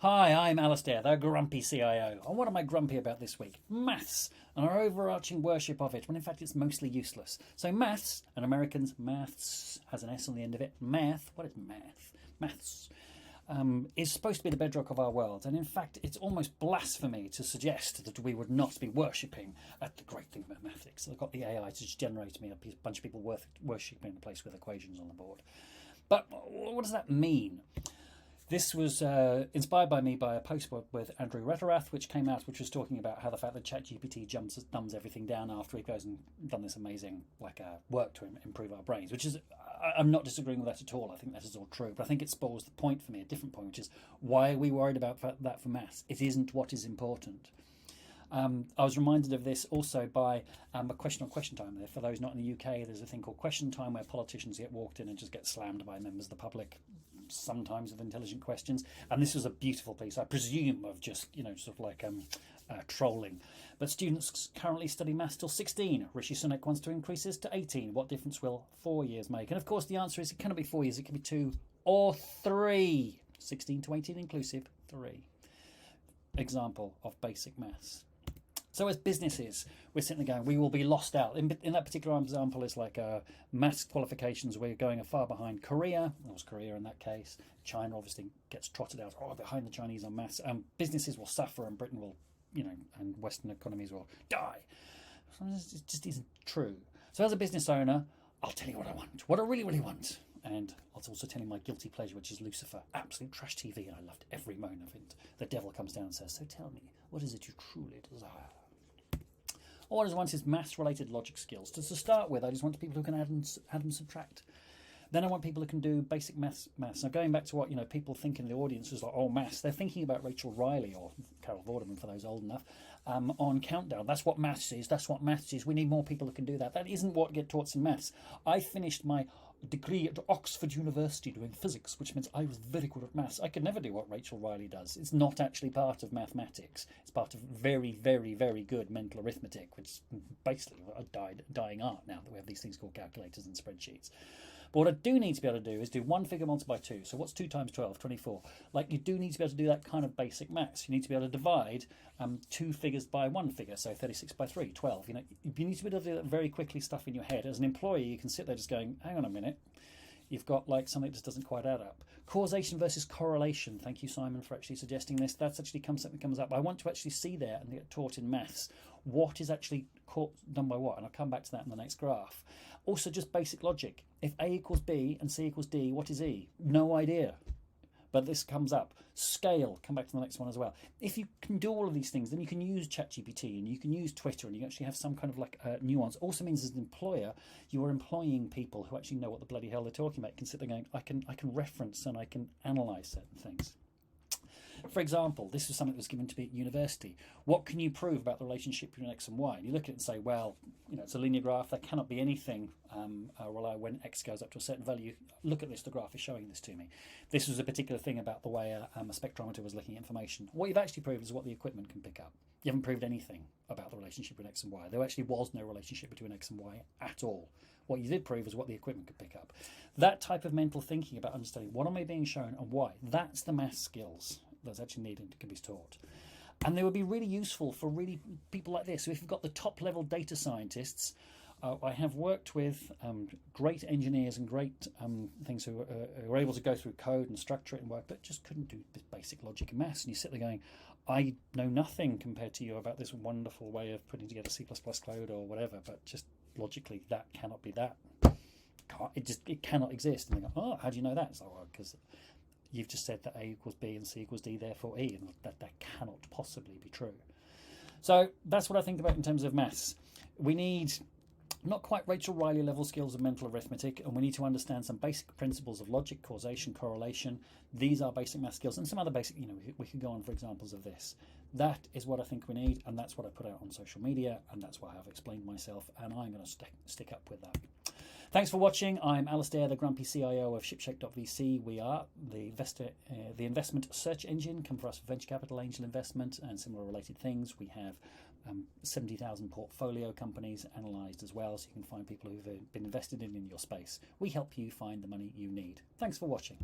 Hi, I'm Alistair, the Grumpy CIO. And what am I grumpy about this week? Maths, and our overarching worship of it, when in fact it's mostly useless. So maths, and Americans, maths, has an S on the end of it. Math, what is math? Maths. Is supposed to be the bedrock of our world, and in fact it's almost blasphemy to suggest that we would not be worshipping at the great thing about mathematics. I've got the AI to just generate me a bunch of people worshipping the place with equations on the board. But what does that mean? This was inspired by me by a post with Andrew Reterath, which came out, which was talking about how the fact that ChatGPT dumbs everything down after he goes and done this amazing work to improve our brains, which is, I'm not disagreeing with that at all. I think that is all true. But I think it spoils the point for me, a different point, which is, why are we worried about that for maths? It isn't what is important. I was reminded of this also by a question on Question Time. For those not in the UK, there's a thing called Question Time where politicians get walked in and just get slammed by members of the public, sometimes with intelligent questions. And this was a beautiful piece, I presume, of just, trolling. But students currently study maths till 16. Rishi Sunak wants to increase this to 18. What difference will 4 years make? And of course the answer is it cannot be 4 years, it can be 2 or 3. 16 to 18 inclusive, 3. Example of basic maths. So as businesses, we're sitting there going, we will be lost out. In that particular example, it's like maths qualifications, we're going far behind Korea. It was Korea in that case. China obviously gets trotted out, behind the Chinese on maths. Businesses will suffer and Britain will, and Western economies will die. So it just isn't true. So as a business owner, I'll tell you what I want, what I really, really want. And I was also telling my guilty pleasure, which is Lucifer. Absolute trash TV, and I loved every moment of it. The devil comes down and says, so tell me, what is it you truly desire? All I just want is maths-related logic skills. To start with, I just want people who can add and subtract. Then I want people who can do basic maths. Now, going back to what people think in the audience is like, oh, maths. They're thinking about Rachel Riley or Carol Vorderman, for those old enough, on Countdown. That's what maths is. That's what maths is. We need more people who can do that. That isn't what get taught in maths. I finished my degree at Oxford University doing physics, which means I was very good at maths. I could never do what Rachel Riley does. It's not actually part of mathematics. It's part of very, very, very good mental arithmetic, which is basically a dying art now that we have these things called calculators and spreadsheets. But what I do need to be able to do is do one figure multiplied by 2. So what's 2 times 12? 24. You do need to be able to do that kind of basic maths. You need to be able to divide 2 figures by 1 figure. So 36 by 3, 12. You need to be able to do that very quickly, stuff in your head. As an employee, you can sit there just going, hang on a minute. You've got something that just doesn't quite add up. Causation versus correlation. Thank you, Simon, for actually suggesting this. That's actually something that comes up. I want to actually see there and get taught in maths what is actually done by what, and I'll come back to that in the next graph. Also, just basic logic. If A equals B and C equals D, what is E? No idea. But this comes up. Scale, come back to the next one as well. If you can do all of these things, then you can use ChatGPT and you can use Twitter and you actually have some kind of nuance. Also means as an employer, you are employing people who actually know what the bloody hell they're talking about. You can sit there going, I can reference and I can analyse certain things. For example, this was something that was given to me at university. What can you prove about the relationship between X and Y? And you look at it and say, well, it's a linear graph. There cannot be anything when X goes up to a certain value. Look at this. The graph is showing this to me. This was a particular thing about the way a spectrometer was looking at information. What you've actually proved is what the equipment can pick up. You haven't proved anything about the relationship between X and Y. There actually was no relationship between X and Y at all. What you did prove is what the equipment could pick up. That type of mental thinking about understanding what am I being shown and why, that's the math skills that's actually needed and can be taught. And they would be really useful for really people like this. So if you've got the top level data scientists, I have worked with great engineers and great things who are able to go through code and structure it and work, but just couldn't do basic logic and maths. And you sit there going, I know nothing compared to you about this wonderful way of putting together C++ code or whatever, but just logically that cannot be that. It cannot exist. And they go, oh, how do you know that? It's like, well, because you've just said that A equals B and C equals D, therefore E, and that cannot possibly be true. So that's what I think about in terms of maths. We need not quite Rachel Riley level skills of mental arithmetic, and we need to understand some basic principles of logic, causation, correlation. These are basic math skills, and some other basic, we could go on for examples of this. That is what I think we need, and that's what I put out on social media, and that's why I've explained myself, and I'm going to stick up with that. Thanks for watching. I'm Alistair, the Grumpy CIO of Shipshape.vc. We are the investment search engine. Come for us for venture capital, angel investment, and similar related things. We have 70,000 portfolio companies analysed as well, so you can find people who've been invested in your space. We help you find the money you need. Thanks for watching.